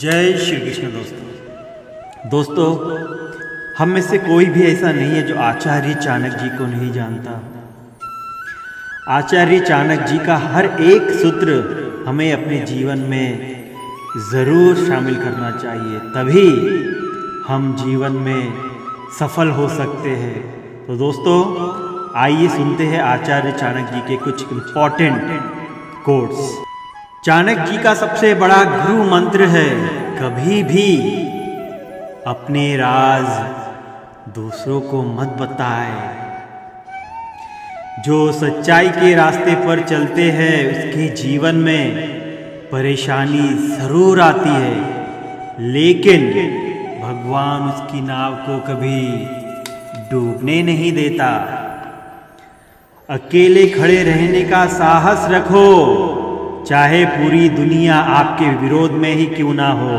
जय श्री कृष्ण। दोस्तों हम में से कोई भी ऐसा नहीं है जो आचार्य चाणक्य जी को नहीं जानता। आचार्य चाणक्य जी का हर एक सूत्र हमें अपने जीवन में ज़रूर शामिल करना चाहिए, तभी हम जीवन में सफल हो सकते हैं। तो दोस्तों आइए सुनते हैं आचार्य चाणक्य जी के कुछ इम्पॉर्टेंट कोट्स। चाणक्य जी का सबसे बड़ा गुरु मंत्र है, कभी भी अपने राज दूसरों को मत बताए। जो सच्चाई के रास्ते पर चलते हैं उसके जीवन में परेशानी जरूर आती है, लेकिन भगवान उसकी नाव को कभी डूबने नहीं देता। अकेले खड़े रहने का साहस रखो, चाहे पूरी दुनिया आपके विरोध में ही क्यों ना हो।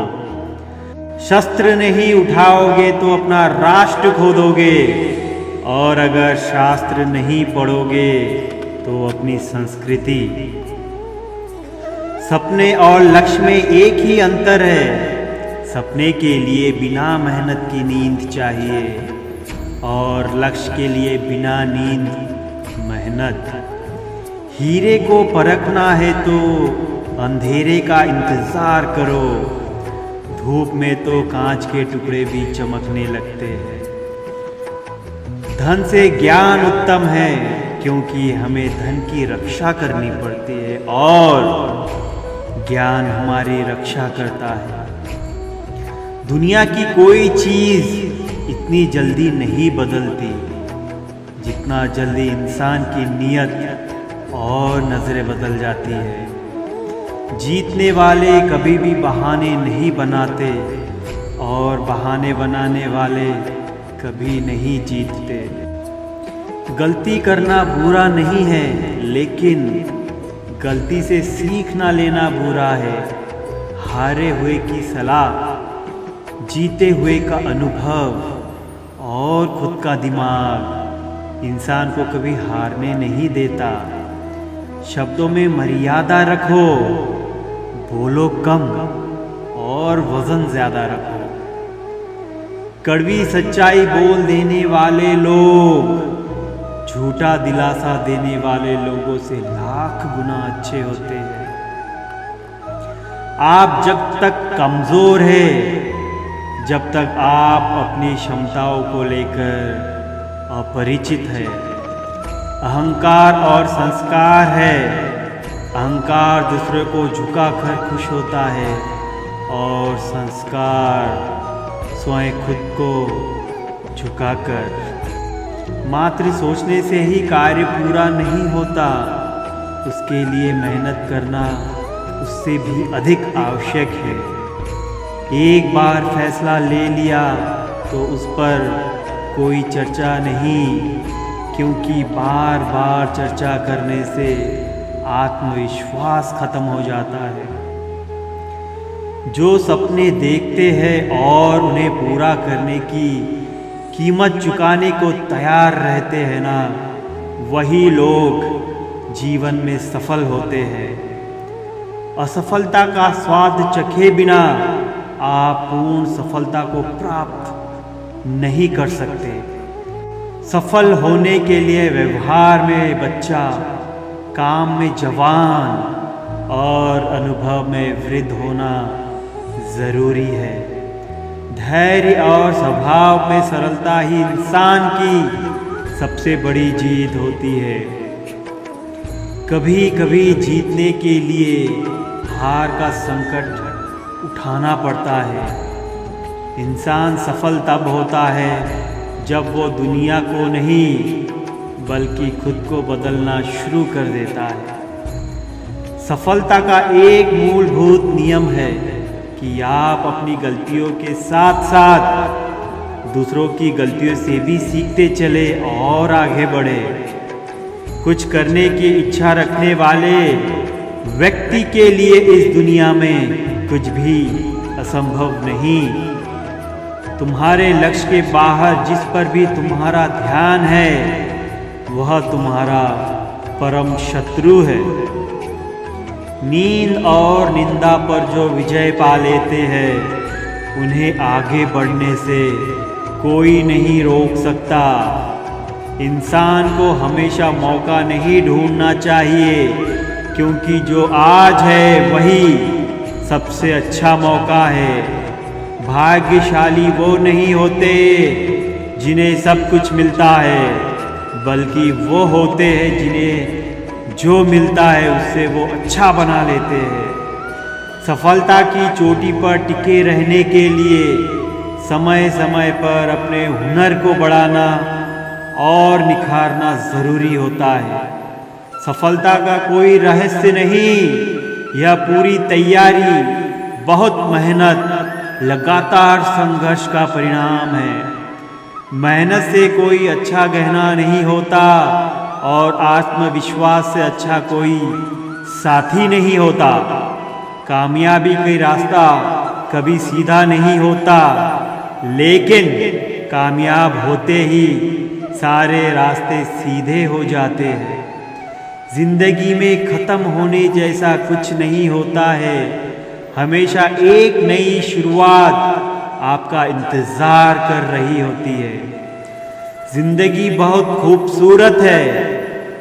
शस्त्र नहीं उठाओगे तो अपना राष्ट्र खो दोगे, और अगर शास्त्र नहीं पढ़ोगे तो अपनी संस्कृति। सपने और लक्ष्य में एक ही अंतर है, सपने के लिए बिना मेहनत की नींद चाहिए और लक्ष्य के लिए बिना नींद मेहनत। हीरे को परखना है तो अंधेरे का इंतजार करो, धूप में तो कांच के टुकड़े भी चमकने लगते हैं। धन से ज्ञान उत्तम है, क्योंकि हमें धन की रक्षा करनी पड़ती है और ज्ञान हमारी रक्षा करता है। दुनिया की कोई चीज इतनी जल्दी नहीं बदलती जितना जल्दी इंसान की नीयत और नजरें बदल जाती है। जीतने वाले कभी भी बहाने नहीं बनाते और बहाने बनाने वाले कभी नहीं जीतते। गलती करना बुरा नहीं है, लेकिन गलती से सीख ना लेना बुरा है। हारे हुए की सलाह, जीते हुए का अनुभव और खुद का दिमाग इंसान को कभी हारने नहीं देता। शब्दों में मर्यादा रखो, बोलो कम और वजन ज्यादा रखो। कड़वी सच्चाई बोल देने वाले लोग झूठा दिलासा देने वाले लोगों से लाख गुना अच्छे होते हैं। आप जब तक कमजोर है, जब तक आप अपनी क्षमताओं को लेकर अपरिचित है। अहंकार और संस्कार है। अहंकार दूसरे को झुकाकर खुश होता है और संस्कार स्वयं खुद को झुकाकर। मात्र सोचने से ही कार्य पूरा नहीं होता, उसके लिए मेहनत करना उससे भी अधिक आवश्यक है। एक बार फैसला ले लिया तो उस पर कोई चर्चा नहीं, क्योंकि बार बार चर्चा करने से आत्मविश्वास खत्म हो जाता है। जो सपने देखते हैं और उन्हें पूरा करने की कीमत चुकाने को तैयार रहते हैं ना, वही लोग जीवन में सफल होते हैं। असफलता का स्वाद चखे बिना आप पूर्ण सफलता को प्राप्त नहीं कर सकते। सफल होने के लिए व्यवहार में बच्चा, काम में जवान और अनुभव में वृद्ध होना जरूरी है। धैर्य और स्वभाव में सरलता ही इंसान की सबसे बड़ी जीत होती है। कभी कभी जीतने के लिए हार का संकट उठाना पड़ता है। इंसान सफल तब होता है जब वो दुनिया को नहीं बल्कि खुद को बदलना शुरू कर देता है। सफलता का एक मूलभूत नियम है कि आप अपनी गलतियों के साथ साथ दूसरों की गलतियों से भी सीखते चले और आगे बढ़े। कुछ करने की इच्छा रखने वाले व्यक्ति के लिए इस दुनिया में कुछ भी असंभव नहीं। तुम्हारे लक्ष्य के बाहर जिस पर भी तुम्हारा ध्यान है वह तुम्हारा परम शत्रु है। नींद और निंदा पर जो विजय पा लेते हैं उन्हें आगे बढ़ने से कोई नहीं रोक सकता। इंसान को हमेशा मौका नहीं ढूंढना चाहिए, क्योंकि जो आज है वही सबसे अच्छा मौका है। भाग्यशाली वो नहीं होते जिन्हें सब कुछ मिलता है, बल्कि वो होते हैं जिन्हें जो मिलता है उससे वो अच्छा बना लेते हैं। सफलता की चोटी पर टिके रहने के लिए समय समय पर अपने हुनर को बढ़ाना और निखारना ज़रूरी होता है। सफलता का कोई रहस्य नहीं, यह पूरी तैयारी, बहुत मेहनत, लगातार संघर्ष का परिणाम है। मेहनत से कोई अच्छा गहना नहीं होता और आत्मविश्वास से अच्छा कोई साथी नहीं होता। कामयाबी का रास्ता कभी सीधा नहीं होता, लेकिन कामयाब होते ही सारे रास्ते सीधे हो जाते हैं। जिंदगी में ख़त्म होने जैसा कुछ नहीं होता है, हमेशा एक नई शुरुआत आपका इंतज़ार कर रही होती है। जिंदगी बहुत खूबसूरत है,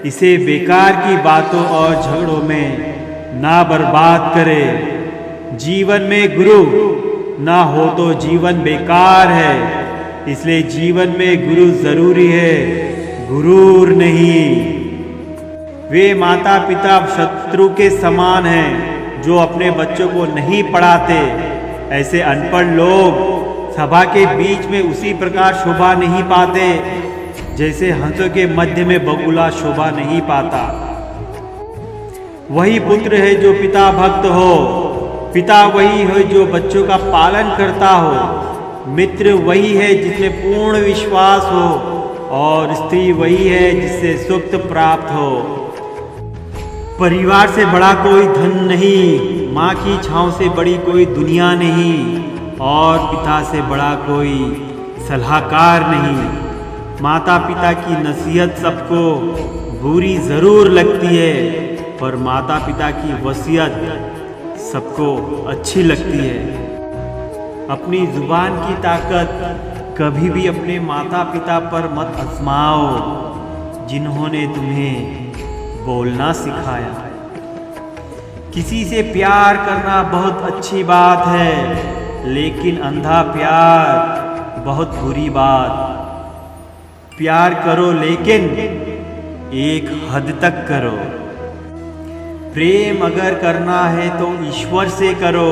इसे बेकार की बातों और झगड़ों में ना बर्बाद करें। जीवन में गुरु ना हो तो जीवन बेकार है, इसलिए जीवन में गुरु जरूरी है, गुरूर नहीं। वे माता पिता शत्रु के समान हैं जो अपने बच्चों को नहीं पढ़ाते। ऐसे अनपढ़ लोग सभा के बीच में उसी प्रकार शोभा नहीं पाते जैसे हंसों के मध्य में बगुला शोभा नहीं पाता। वही पुत्र है जो पिता भक्त हो, पिता वही है जो बच्चों का पालन करता हो, मित्र वही है जिसमें पूर्ण विश्वास हो, और स्त्री वही है जिससे सुख प्राप्त हो। परिवार से बड़ा कोई धन नहीं, माँ की छाँव से बड़ी कोई दुनिया नहीं, और पिता से बड़ा कोई सलाहकार नहीं। माता पिता की नसीहत सबको बुरी ज़रूर लगती है, पर माता पिता की वसीयत सबको अच्छी लगती है। अपनी ज़ुबान की ताकत कभी भी अपने माता पिता पर मत आजमाओ, जिन्होंने तुम्हें बोलना सिखाया। किसी से प्यार करना बहुत अच्छी बात है, लेकिन अंधा प्यार बहुत बुरी बात। प्यार करो लेकिन एक हद तक करो। प्रेम अगर करना है तो ईश्वर से करो,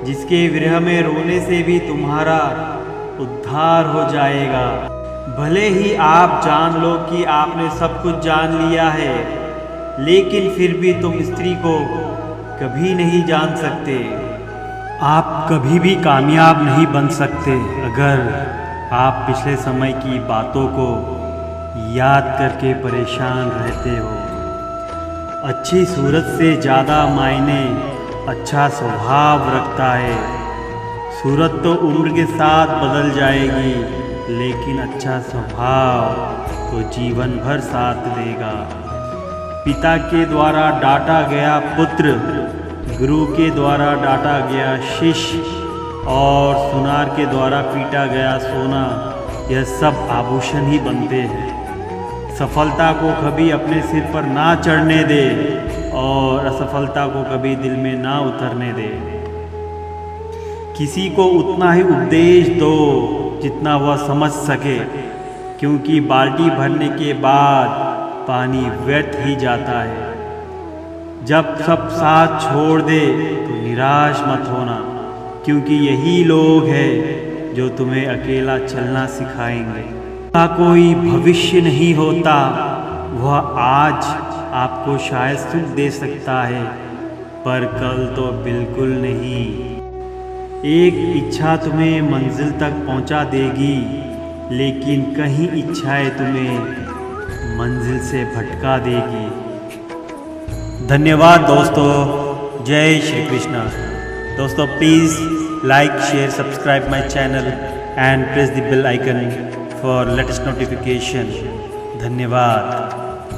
जिसके विरह में रोने से भी तुम्हारा उद्धार हो जाएगा। भले ही आप जान लो कि आपने सब कुछ जान लिया है, लेकिन फिर भी तुम स्त्री को कभी नहीं जान सकते। आप कभी भी कामयाब नहीं बन सकते अगर आप पिछले समय की बातों को याद करके परेशान रहते हो। अच्छी सूरत से ज़्यादा मायने अच्छा स्वभाव रखता है। सूरत तो उम्र के साथ बदल जाएगी, लेकिन अच्छा स्वभाव तो जीवन भर साथ देगा। पिता के द्वारा डांटा गया पुत्र, गुरु के द्वारा डांटा गया शिष्य, और सुनार के द्वारा पीटा गया सोना, यह सब आभूषण ही बनते हैं। सफलता को कभी अपने सिर पर ना चढ़ने दे और असफलता को कभी दिल में ना उतरने दे। किसी को उतना ही उपदेश दो जितना वह समझ सके, क्योंकि बाल्टी भरने के बाद पानी व्यर्थ ही जाता है। जब सब साथ छोड़ दे तो निराश मत होना, क्योंकि यही लोग हैं जो तुम्हें अकेला चलना सिखाएंगे। का कोई भविष्य नहीं होता, वह आज आपको शायद सुख दे सकता है, पर कल तो बिल्कुल नहीं। एक इच्छा तुम्हें मंजिल तक पहुंचा देगी, लेकिन कहीं इच्छाएं तुम्हें मंजिल से भटका देगी। धन्यवाद दोस्तों, जय श्री कृष्णा। दोस्तों please like, share, subscribe my channel and press the bell icon for latest notification. धन्यवाद।